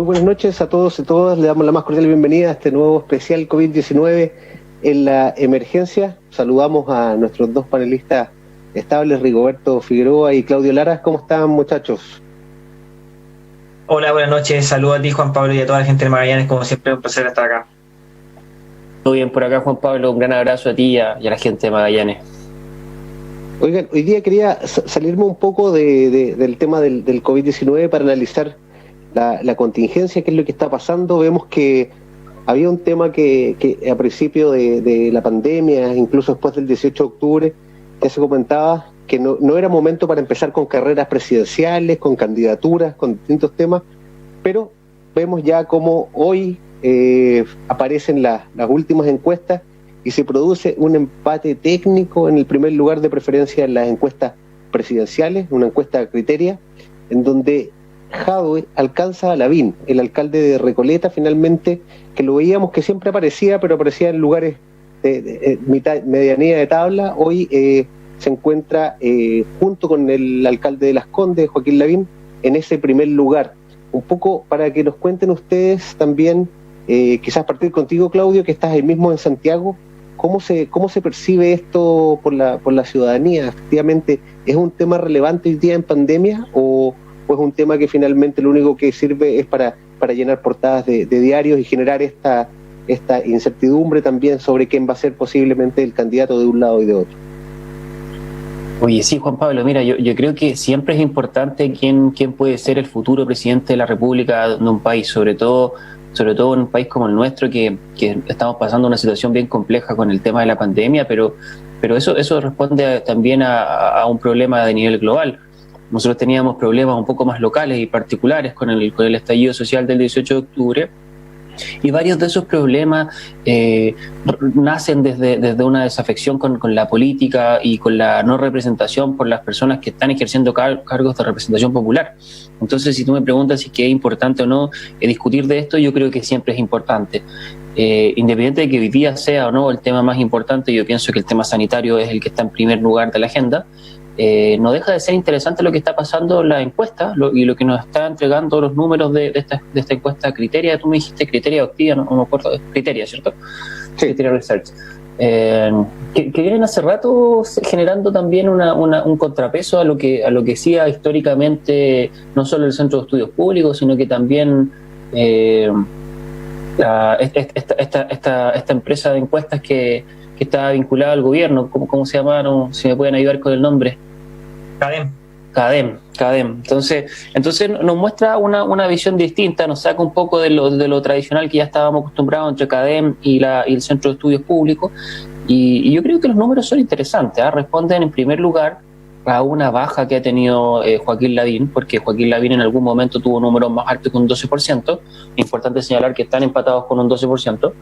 Muy buenas noches a todos y todas. Le damos la más cordial bienvenida a este nuevo especial COVID-19 en la emergencia. Saludamos a nuestros dos panelistas estables, Rigoberto Figueroa y Claudio Lara. ¿Cómo están, muchachos? Hola, buenas noches. Saludos a ti, Juan Pablo, y a toda la gente de Magallanes. Como siempre, un placer estar acá. Todo bien por acá, Juan Pablo. Un gran abrazo a ti y a la gente de Magallanes. Oigan, hoy día quería salirme un poco del tema del COVID-19 para analizar la contingencia, qué es lo que está pasando. Vemos que había un tema que a principio de la pandemia, incluso después del 18 de octubre, que se comentaba que no era momento para empezar con carreras presidenciales, con candidaturas, con distintos temas, pero vemos ya como hoy aparecen las últimas encuestas y se produce un empate técnico en el primer lugar de preferencia en las encuestas presidenciales, una encuesta criteria, en donde Jadwe alcanza a Lavín, el alcalde de Recoleta, finalmente, que lo veíamos que siempre aparecía, pero aparecía en lugares de medianía de tabla. Hoy se encuentra junto con el alcalde de Las Condes, Joaquín Lavín, en ese primer lugar. Un poco para que nos cuenten ustedes también, quizás partir contigo, Claudio, que estás ahí mismo en Santiago, ¿cómo se percibe esto por la ciudadanía? Efectivamente, ¿es un tema relevante hoy día en pandemia o es un tema que finalmente lo único que sirve es para llenar portadas de diarios y generar esta incertidumbre también sobre quién va a ser posiblemente el candidato de un lado y de otro? Oye, sí, Juan Pablo, mira, yo creo que siempre es importante quién puede ser el futuro presidente de la República de un país, sobre todo en un país como el nuestro, que estamos pasando una situación bien compleja con el tema de la pandemia, pero eso responde también a un problema de nivel global. Nosotros teníamos problemas un poco más locales y particulares con el estallido social del 18 de octubre, y varios de esos problemas nacen desde una desafección con la política y con la no representación por las personas que están ejerciendo cargos de representación popular. Entonces, si tú me preguntas si es importante o no discutir de esto, yo creo que siempre es importante. Independiente de que hoy día sea o no el tema más importante, yo pienso que el tema sanitario es el que está en primer lugar de la agenda. No deja de ser interesante lo que está pasando en la encuesta y lo que nos está entregando los números de esta encuesta Criteria. Tú me dijiste Criteria Optiva, no me acuerdo, Criteria, ¿cierto? Sí. Criteria Research. Que vienen hace rato generando también un contrapeso a lo que hacía históricamente no solo el Centro de Estudios Públicos, sino que también esta empresa de encuestas que está vinculada al gobierno. ¿Cómo se llamaron? Si me pueden ayudar con el nombre. CADEM. Entonces nos muestra una visión distinta, nos saca un poco de lo tradicional que ya estábamos acostumbrados entre CADEM y el Centro de Estudios Públicos, y yo creo que los números son interesantes, responden en primer lugar a una baja que ha tenido Joaquín Lavín, porque Joaquín Lavín en algún momento tuvo números más altos que un 12%, importante señalar que están empatados con un 12%,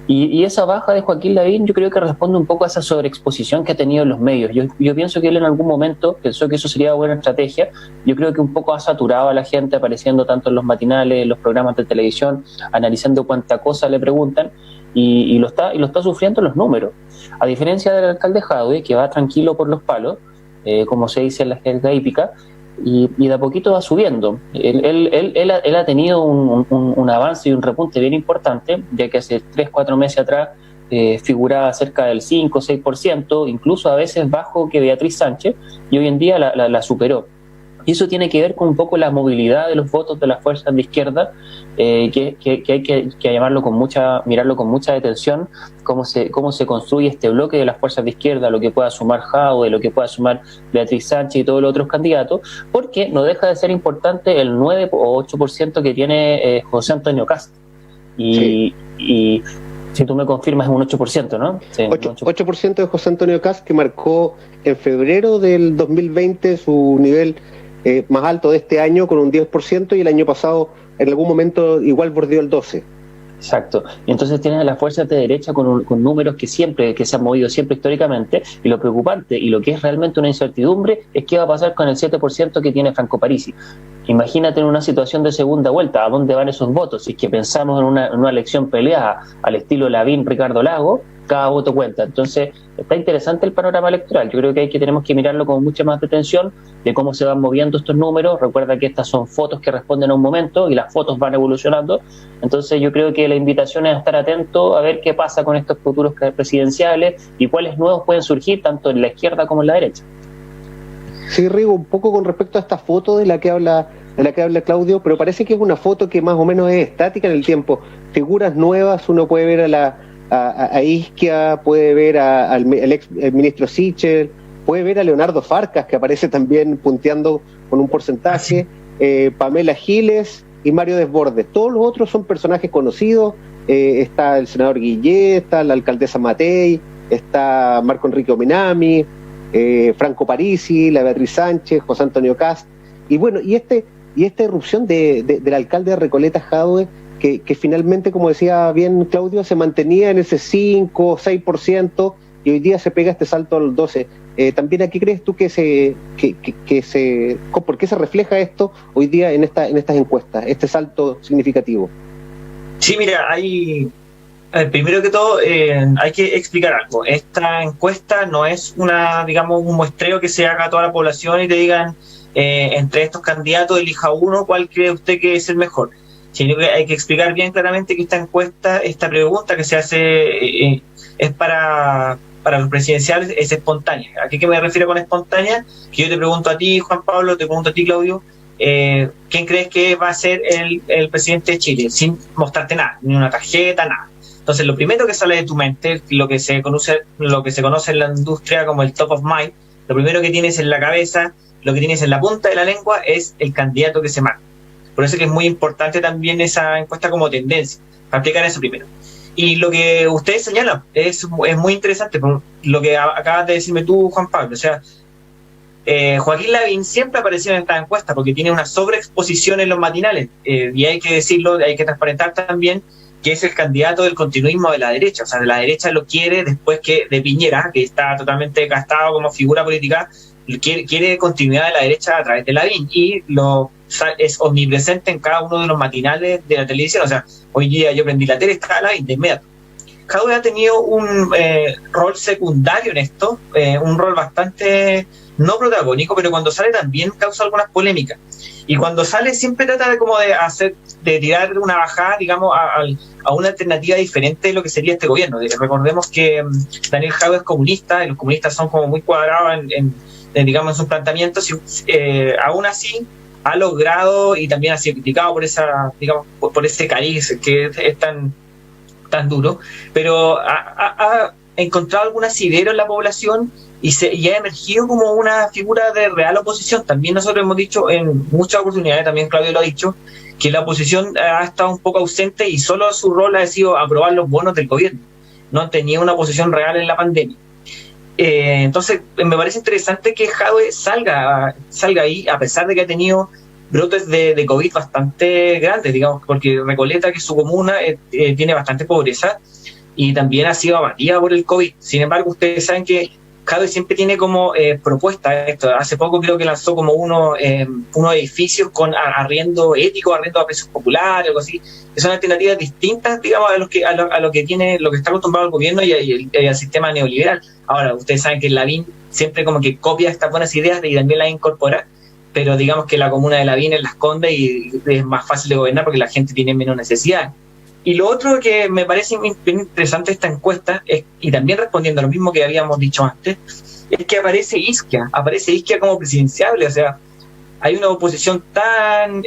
y esa baja de Joaquín Lavín yo creo que responde un poco a esa sobreexposición que ha tenido en los medios. Yo pienso que él en algún momento pensó que eso sería buena estrategia. Yo creo que un poco ha saturado a la gente apareciendo tanto en los matinales, en los programas de televisión, analizando cuánta cosa le preguntan, y lo está sufriendo en los números, a diferencia del alcalde Jadwe, que va tranquilo por los palos, como se dice en la jerga hípica, y de a poquito va subiendo. Él ha tenido un avance y un repunte bien importante, ya que hace 3-4 meses atrás figuraba cerca del 5-6%, incluso a veces bajo que Beatriz Sánchez, y hoy en día la superó. Y eso tiene que ver con un poco la movilidad de los votos de las fuerzas de izquierda, que hay que mirarlo con mucha detención, cómo se construye este bloque de las fuerzas de izquierda, lo que pueda sumar Jadwe, lo que pueda sumar Beatriz Sánchez y todos los otros candidatos, porque no deja de ser importante el 9 o 8% que tiene José Antonio Kast. Y si tú me confirmas es un 8%, ¿no? Sí, 8% de José Antonio Kast, que marcó en febrero del 2020 su nivel más alto de este año con un 10%, y el año pasado en algún momento igual bordeó el 12%. Exacto. Y entonces tienes a las fuerzas de derecha con números que se han movido siempre históricamente, y lo preocupante y lo que es realmente una incertidumbre es qué va a pasar con el 7% que tiene Franco Parisi, imagínate en una situación de segunda vuelta, ¿a dónde van esos votos? Si es que pensamos en una elección peleada al estilo Lavín, Ricardo Lagos, cada voto cuenta. Entonces, está interesante el panorama electoral. Yo creo que tenemos que mirarlo con mucha más atención de cómo se van moviendo estos números. Recuerda que estas son fotos que responden a un momento y las fotos van evolucionando. Entonces, yo creo que la invitación es a estar atento a ver qué pasa con estos futuros presidenciales y cuáles nuevos pueden surgir tanto en la izquierda como en la derecha. Sí, Rigo, un poco con respecto a esta foto de la que habla Claudio, pero parece que es una foto que más o menos es estática en el tiempo. Figuras nuevas, uno puede ver a Isquia, puede ver al ex ministro Sichel, puede ver a Leonardo Farcas, que aparece también punteando con un porcentaje, Pamela Giles y Mario Desbordes. Todos los otros son personajes conocidos. Está el senador Guillé, está la alcaldesa Matei, está Marco Enrique Ominami, Franco Parisi, la Beatriz Sánchez, José Antonio Cast, y bueno, y esta irrupción del alcalde de Recoleta, Jadwe, que finalmente, como decía bien Claudio, se mantenía en ese 5 o 6% y hoy día se pega este salto al 12%. También aquí, ¿crees tú por qué se refleja esto hoy día en estas encuestas, este salto significativo? Sí, mira, primero que todo, hay que explicar algo. Esta encuesta no es un muestreo que se haga a toda la población y te digan, entre estos candidatos elija uno, ¿cuál cree usted que es el mejor? Sino que hay que explicar bien claramente que esta pregunta que se hace es para los presidenciales, es espontánea. ¿A qué me refiero con espontánea? Que yo te pregunto a ti, Juan Pablo, te pregunto a ti, Claudio, ¿quién crees que va a ser el presidente de Chile? Sin mostrarte nada, ni una tarjeta, nada. Entonces, lo primero que sale de tu mente, lo que se conoce en la industria como el top of mind, lo primero que tienes en la cabeza, lo que tienes en la punta de la lengua es el candidato que se marca. Por eso que es muy importante también esa encuesta como tendencia, para explicar eso primero. Y lo que ustedes señalan es muy interesante, por lo que acabas de decirme tú, Juan Pablo. O sea, Joaquín Lavín siempre apareció en esta encuesta porque tiene una sobreexposición en los matinales, y hay que decirlo, hay que transparentar también que es el candidato del continuismo de la derecha. O sea, de la derecha lo quiere después de Piñera, que está totalmente gastado como figura política, quiere continuidad de la derecha a través de Lavín, y es omnipresente en cada uno de los matinales de la televisión. O sea, hoy día yo prendí la tele, está Lavín de inmediato. Jadwe ha tenido un rol secundario en esto, un rol bastante no protagónico, pero cuando sale también causa algunas polémicas. Y cuando sale siempre trata de tirar una bajada, digamos, a una alternativa diferente de lo que sería este gobierno. Recordemos que Daniel Jadwe es comunista, y los comunistas son como muy cuadrados en sus planteamientos, y aún así ha logrado, y también ha sido criticado por ese cariz que es tan duro, pero ha encontrado algún asidero en la población y ha emergido como una figura de real oposición. También nosotros hemos dicho en muchas oportunidades, también Claudio lo ha dicho, que la oposición ha estado un poco ausente y solo su rol ha sido aprobar los bonos del gobierno. No tenía una oposición real en la pandemia. Entonces, me parece interesante que Jadwe salga ahí, a pesar de que ha tenido brotes de COVID bastante grandes, digamos, porque Recoleta, que es su comuna, tiene bastante pobreza y también ha sido abatida por el COVID. Sin embargo, ustedes saben que Jadwe siempre tiene como propuesta esto. Hace poco creo que lanzó como unos edificios con arriendo ético, arriendo a precios populares, algo así, que son alternativas distintas, digamos, a lo que está acostumbrado el gobierno y el sistema neoliberal. Ahora, ustedes saben que Lavín siempre como que copia estas buenas ideas y también las incorpora, pero digamos que la comuna de Lavín las esconde y es más fácil de gobernar porque la gente tiene menos necesidad. Y lo otro que me parece bien interesante de esta encuesta, y también respondiendo a lo mismo que habíamos dicho antes, es que aparece Isquia como presidenciable. O sea, hay una oposición tan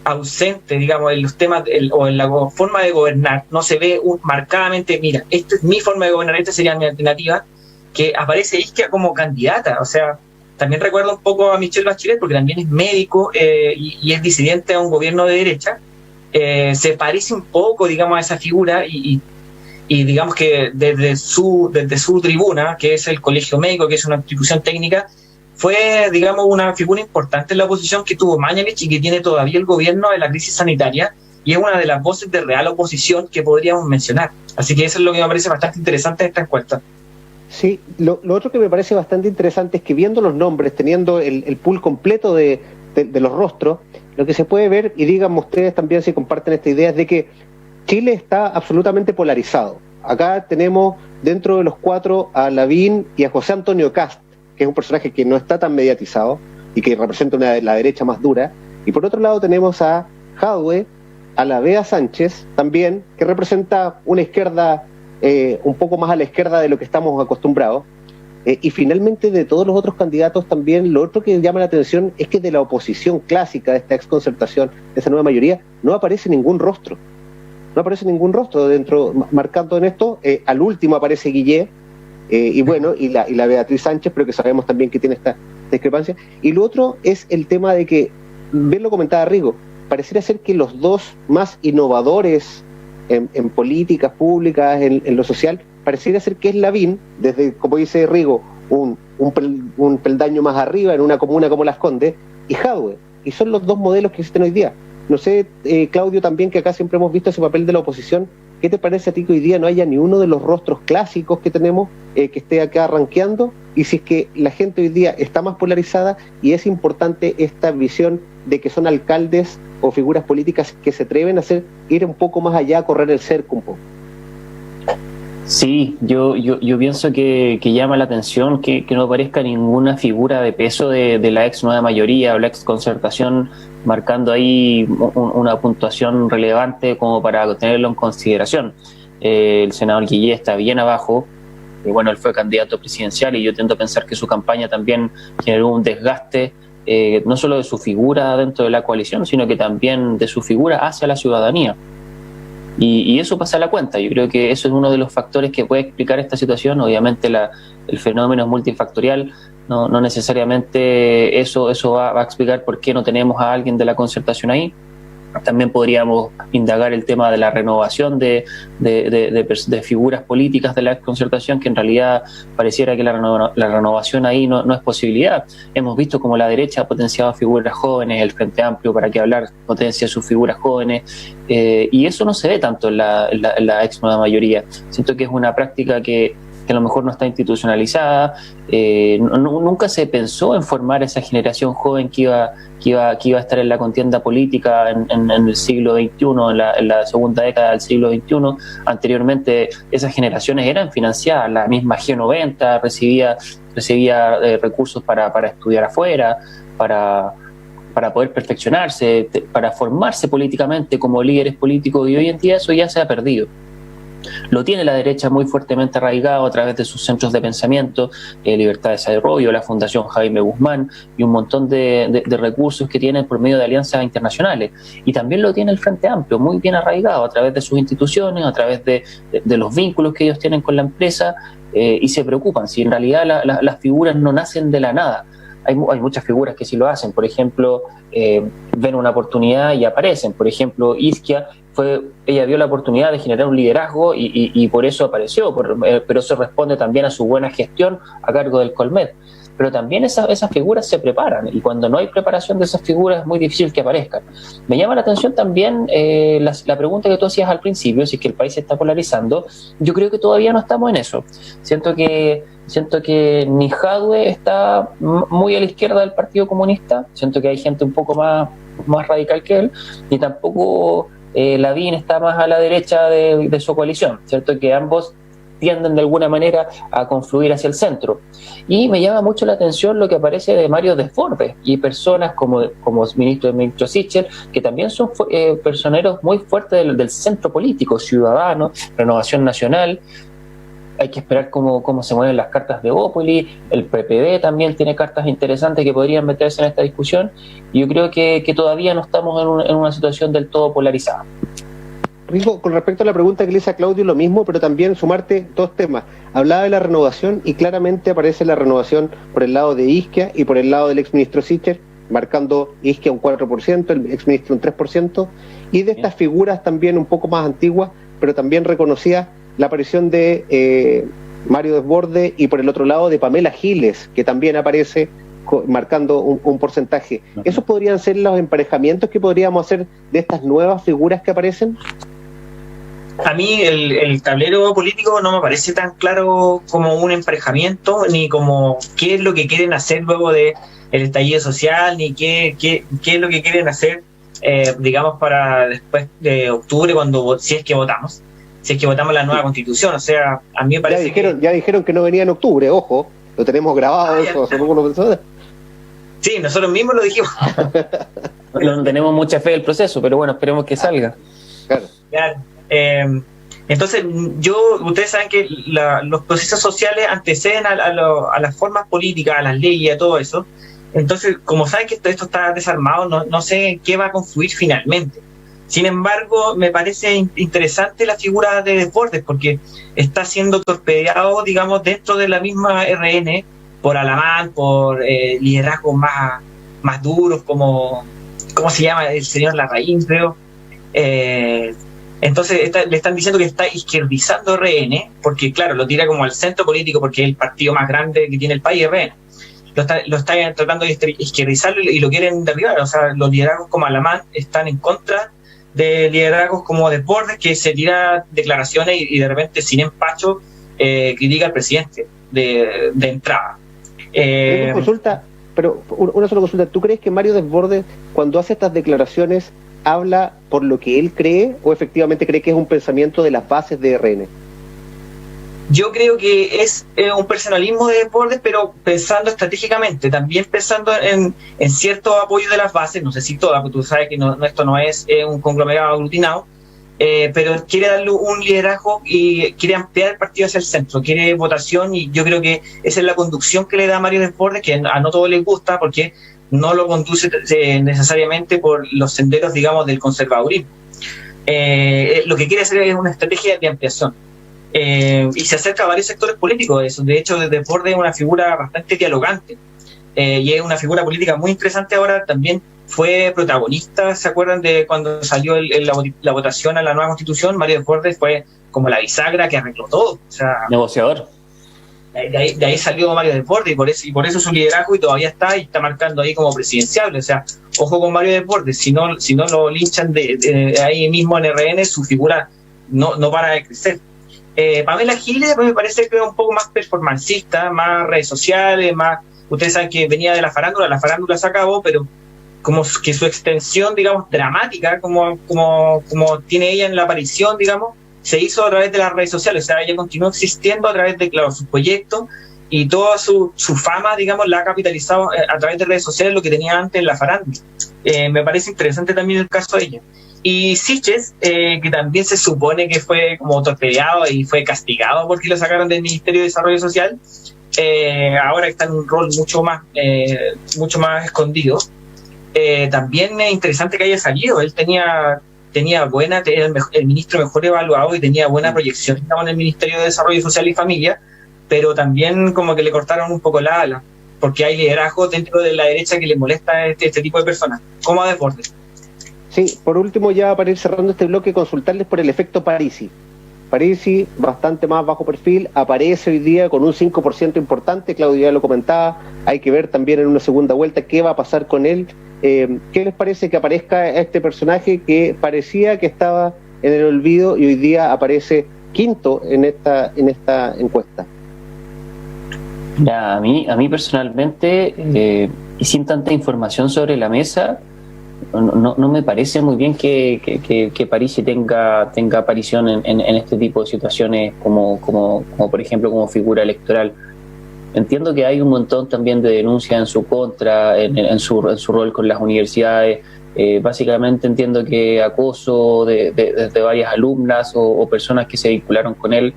ausente, digamos, en los temas o en la forma de gobernar. No se ve marcadamente, mira, esta es mi forma de gobernar, esta sería mi alternativa, que aparece Isquia como candidata. O sea, también recuerdo un poco a Michelle Bachelet, porque también es médico y es disidente a un gobierno de derecha. Se parece un poco, digamos, a esa figura y digamos que desde su tribuna, que es el Colegio Médico, que es una institución técnica, fue, digamos, una figura importante en la oposición que tuvo Mañalich y que tiene todavía el gobierno de la crisis sanitaria, y es una de las voces de real oposición que podríamos mencionar. Así que eso es lo que me parece bastante interesante de esta encuesta. Sí, lo otro que me parece bastante interesante es que viendo los nombres, teniendo el pool completo de de los rostros, lo que se puede ver, y díganme ustedes también si comparten esta idea, es de que Chile está absolutamente polarizado. Acá tenemos dentro de los cuatro a Lavín y a José Antonio Kast, que es un personaje que no está tan mediatizado y que representa la derecha más dura, y por otro lado tenemos a Jadwe, a la Bea Sánchez también, que representa una izquierda un poco más a la izquierda de lo que estamos acostumbrados. Y finalmente, de todos los otros candidatos también, lo otro que llama la atención es que de la oposición clásica, de esta exconcertación, de esa nueva mayoría, no aparece ningún rostro. No aparece ningún rostro dentro, marcando en esto. Al último aparece Guillé, y bueno, y la Beatriz Sánchez, pero que sabemos también que tiene esta discrepancia. Y lo otro es el tema de que, bien lo comentaba Rigo, pareciera ser que los dos más innovadores en políticas públicas, en lo social, pareciera ser que es Lavín, desde, como dice Rigo, un peldaño más arriba en una comuna como Las Condes, y Jadwe, y son los dos modelos que existen hoy día. No sé, Claudio, también, que acá siempre hemos visto ese papel de la oposición, ¿qué te parece a ti que hoy día no haya ni uno de los rostros clásicos que tenemos que esté acá rankeando? Y si es que la gente hoy día está más polarizada y es importante esta visión de que son alcaldes o figuras políticas que se atreven a ir un poco más allá, a correr el cerco un poco. Sí, yo pienso que llama la atención que no aparezca ninguna figura de peso de la ex nueva mayoría o la ex concertación marcando ahí una puntuación relevante como para tenerlo en consideración. El senador Guillé está bien abajo, y bueno, él fue candidato presidencial y yo tiendo a pensar que su campaña también generó un desgaste no solo de su figura dentro de la coalición, sino que también de su figura hacia la ciudadanía. Y eso pasa a la cuenta. Yo creo que eso es uno de los factores que puede explicar esta situación. Obviamente el fenómeno es multifactorial, no necesariamente eso va a explicar por qué no tenemos a alguien de la concertación ahí. También podríamos indagar el tema de la renovación de figuras políticas de la concertación, que en realidad pareciera que la renovación ahí no es posibilidad. Hemos visto como la derecha ha potenciado figuras jóvenes, el Frente Amplio, para que hablar, potencia sus figuras jóvenes, y eso no se ve tanto en la ex nueva mayoría. Siento que es una práctica que a lo mejor no está institucionalizada. Nunca se pensó en formar esa generación joven que iba a estar en la contienda política en el siglo XXI, en la segunda década del siglo XXI. Anteriormente esas generaciones eran financiadas, la misma G90 recibía recursos para estudiar afuera, para poder perfeccionarse, para formarse políticamente como líderes políticos, y hoy en día eso ya se ha perdido. Lo tiene la derecha muy fuertemente arraigado a través de sus centros de pensamiento, Libertad de Desarrollo, la Fundación Jaime Guzmán y un montón de recursos que tienen por medio de alianzas internacionales. Y también lo tiene el Frente Amplio, muy bien arraigado a través de sus instituciones, a través de los vínculos que ellos tienen con la empresa, y se preocupan. Si en realidad las figuras no nacen de la nada. Hay muchas figuras que sí lo hacen. Por ejemplo, ven una oportunidad y aparecen. Por ejemplo, Isquia, ella vio la oportunidad de generar un liderazgo y por eso apareció, pero eso responde también a su buena gestión a cargo del Colmet. Pero también esas figuras se preparan, y cuando no hay preparación de esas figuras es muy difícil que aparezcan. Me llama la atención también la pregunta que tú hacías al principio, si es que el país se está polarizando. Yo creo que todavía no estamos en eso. Siento que ni Jadwe está muy a la izquierda del Partido Comunista, siento que hay gente un poco más radical que él, ni tampoco Lavín está más a la derecha de su coalición, ¿cierto? Que ambos tienden de alguna manera a confluir hacia el centro. Y me llama mucho la atención lo que aparece de Mario Desbordes y personas como ministro Sichel, que también son personeros muy fuertes del centro político, Ciudadanos, Renovación Nacional. Hay que esperar cómo se mueven las cartas de Bópoli. El PPD también tiene cartas interesantes que podrían meterse en esta discusión. Y yo creo que todavía no estamos en una situación del todo polarizada. Rico, con respecto a la pregunta que le hice a Claudio, lo mismo, pero también sumarte dos temas. Hablaba de la renovación y claramente aparece la renovación por el lado de Isquia y por el lado del exministro Sichel, marcando Isquia un 4%, el exministro un 3%, y de estas figuras también un poco más antiguas, pero también reconocidas, la aparición de Mario Desbordes y por el otro lado de Pamela Giles, que también aparece marcando un porcentaje. ¿Esos podrían ser los emparejamientos que podríamos hacer de estas nuevas figuras que aparecen? A mí el tablero político no me parece tan claro como un emparejamiento, ni como qué es lo que quieren hacer luego de el estallido social, ni qué es lo que quieren hacer, digamos, para después de octubre, si es que votamos la nueva constitución. O sea, a mí me parece ya dijeron que no venía en octubre, ojo, lo tenemos grabado, eso, somos los pensadores. Sí, nosotros mismos lo dijimos. No tenemos mucha fe del proceso, pero bueno, esperemos que salga. Claro. Entonces, ustedes saben que los procesos sociales anteceden a las formas políticas, a las leyes, a todo eso. Entonces, como saben que esto está desarmado, no sé en qué va a confluir finalmente. Sin embargo, me parece interesante la figura de Desbordes, porque está siendo torpedeado, digamos, dentro de la misma RN, por Alamán, por liderazgos más duros, como, ¿cómo se llama? El señor Larraín, creo. Entonces le están diciendo que está izquierdizando RN, porque claro, lo tira como al centro político, porque es el partido más grande que tiene el país, RN. Lo está tratando de izquierdizarlo y lo quieren derribar. O sea, los liderazgos como Alamán están en contra de liderazgos como Desbordes, que se tira declaraciones y de repente sin empacho critica al presidente de entrada. Una sola consulta. ¿Tú crees que Mario Desbordes, cuando hace estas declaraciones, habla por lo que él cree o efectivamente cree que es un pensamiento de las bases de RN? Yo creo que es un personalismo de Desbordes, pero pensando estratégicamente, también pensando en cierto apoyo de las bases, no sé si todas, porque tú sabes que esto no es un conglomerado aglutinado, pero quiere darle un liderazgo y quiere ampliar el partido hacia el centro, quiere votación, y yo creo que esa es la conducción que le da Mario Desbordes, que a no todos les gusta, porque no lo conduce necesariamente por los senderos, digamos, del conservadurismo. Lo que quiere hacer es una estrategia de ampliación. Y se acerca a varios sectores políticos de eso. De hecho, Desbordes es una figura bastante dialogante, y es una figura política muy interesante. Ahora también fue protagonista, ¿se acuerdan de cuando salió la votación a la nueva constitución? Mario Desbordes fue como la bisagra que arregló todo. O sea, negociador. De ahí salió Mario Desbordes, y por eso su liderazgo y todavía está marcando ahí como presidenciable. O sea, ojo con Mario Desbordes, si no lo linchan de ahí mismo en RN, su figura no para de crecer. Pamela Giles me parece que es un poco más performancista, más redes sociales, ustedes saben que venía de la farándula se acabó, pero como que su extensión, digamos, dramática, como tiene ella en la aparición, digamos, se hizo a través de las redes sociales. O sea, ella continuó existiendo a través de, claro, sus proyectos, y toda su fama, digamos, la ha capitalizado a través de redes sociales, lo que tenía antes en la farándula. Me parece interesante también el caso de ella. Y Siches, que también se supone que fue como torpedeado y fue castigado porque lo sacaron del Ministerio de Desarrollo Social, ahora está en un rol mucho más escondido. También es interesante que haya salido. Él era el ministro mejor evaluado y tenía buena proyección en el Ministerio de Desarrollo Social y Familia, pero también como que le cortaron un poco la ala, porque hay liderazgo dentro de la derecha que le molesta este tipo de personas, como a Desbordes. Sí, por último, ya para ir cerrando este bloque, consultarles por el efecto Parisi. Parisi, bastante más bajo perfil, aparece hoy día con un 5% importante, Claudio ya lo comentaba, hay que ver también en una segunda vuelta qué va a pasar con él. ¿Qué les parece que aparezca este personaje que parecía que estaba en el olvido y hoy día aparece quinto en esta encuesta? Ya, a mí personalmente, y sin tanta información sobre la mesa, no me parece muy bien que Parisi tenga aparición en este tipo de situaciones como por ejemplo como figura electoral. Entiendo que hay un montón también de denuncias en su contra, en su rol con las universidades. Básicamente entiendo que acoso de varias alumnas o personas que se vincularon con él.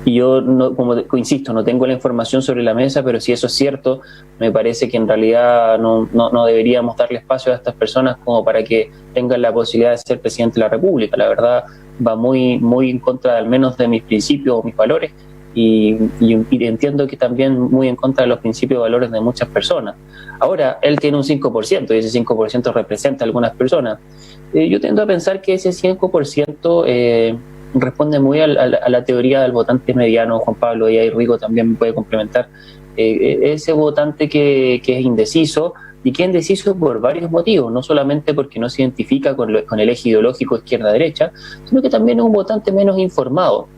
Y yo, como insisto, no tengo la información sobre la mesa, pero si eso es cierto, me parece que en realidad no deberíamos darle espacio a estas personas como para que tengan la posibilidad de ser presidente de la República. La verdad va muy, muy en contra al menos de mis principios o mis valores, y entiendo que también muy en contra de los principios y valores de muchas personas. Ahora, él tiene un 5% y ese 5% representa a algunas personas. Yo tiendo a pensar que ese 5% responde muy a la teoría del votante mediano, Juan Pablo, y ahí Rigo también me puede complementar. Ese votante que es indeciso y que es indeciso por varios motivos, no solamente porque no se identifica con el eje ideológico izquierda-derecha, sino que también es un votante menos informado,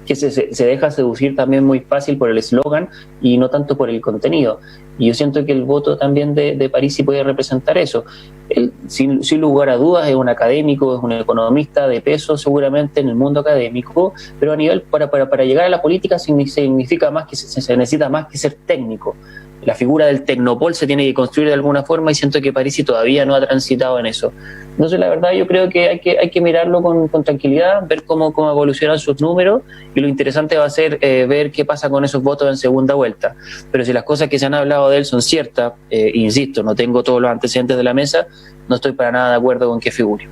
que se deja seducir también muy fácil por el eslogan y no tanto por el contenido. Y yo siento que el voto también de Parisi puede representar eso. Él, sin lugar a dudas, es un académico, es un economista de peso seguramente en el mundo académico, pero a nivel para llegar a la política significa más que se necesita más que ser técnico. La figura del tecnopol se tiene que construir de alguna forma y siento que Parisi todavía no ha transitado en eso. Entonces, la verdad, yo creo que hay que mirarlo con tranquilidad, ver cómo evolucionan sus números, y lo interesante va a ser ver qué pasa con esos votos en segunda vuelta. Pero si las cosas que se han hablado de él son ciertas, insisto, no tengo todos los antecedentes de la mesa, no estoy para nada de acuerdo con que figure.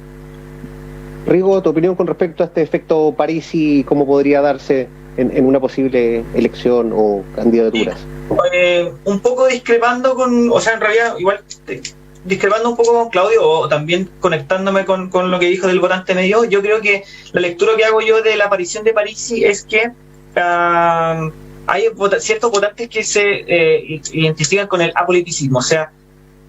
Rigo, tu opinión con respecto a este efecto Parisi, ¿cómo podría darse en una posible elección o candidaturas? Un poco discrepando en realidad, igual discrepando un poco con Claudio, o también conectándome con lo que dijo del votante medio, yo creo que la lectura que hago yo de la aparición de Parisi es que hay ciertos votantes que se identifican con el apoliticismo. O sea,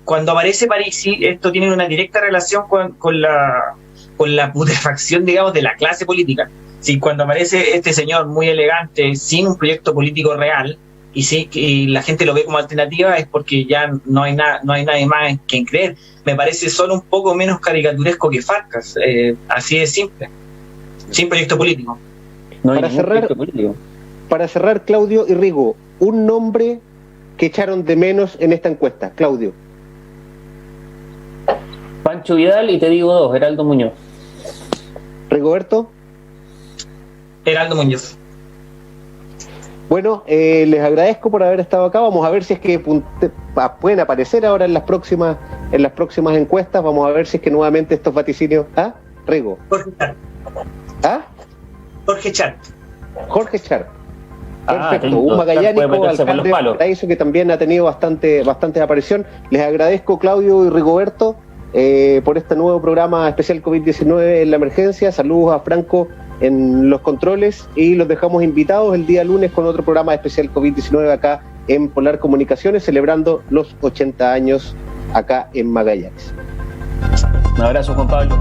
cuando aparece Parisi, esto tiene una directa relación con la putrefacción, digamos, de la clase política. Sí, cuando aparece este señor muy elegante, sin un proyecto político real, y la gente lo ve como alternativa, es porque ya no hay nadie más en quien creer. Me parece solo un poco menos caricaturesco que Farcas, así de simple, sin proyecto político. Para cerrar, Claudio y Rigo, un nombre que echaron de menos en esta encuesta. Claudio. Pancho Vidal, y te digo dos, Heraldo Muñoz. Rigoberto. Heraldo Muñoz. Bueno, les agradezco por haber estado acá. Vamos a ver si es que pueden aparecer ahora en las próximas encuestas. Vamos a ver si es que nuevamente estos vaticinios. ¿Ah? Rigo. Jorge Chart. ¿Ah? Jorge Chart. Jorge Chart. Perfecto. Un magallánico, alcalde de Valparaíso, que también ha tenido bastante aparición. Les agradezco, Claudio y Rigoberto, por este nuevo programa especial COVID-19 en la emergencia. Saludos a Franco en los controles, y los dejamos invitados el día lunes con otro programa especial COVID-19 acá en Polar Comunicaciones, celebrando los 80 años acá en Magallanes. Un abrazo, Juan Pablo.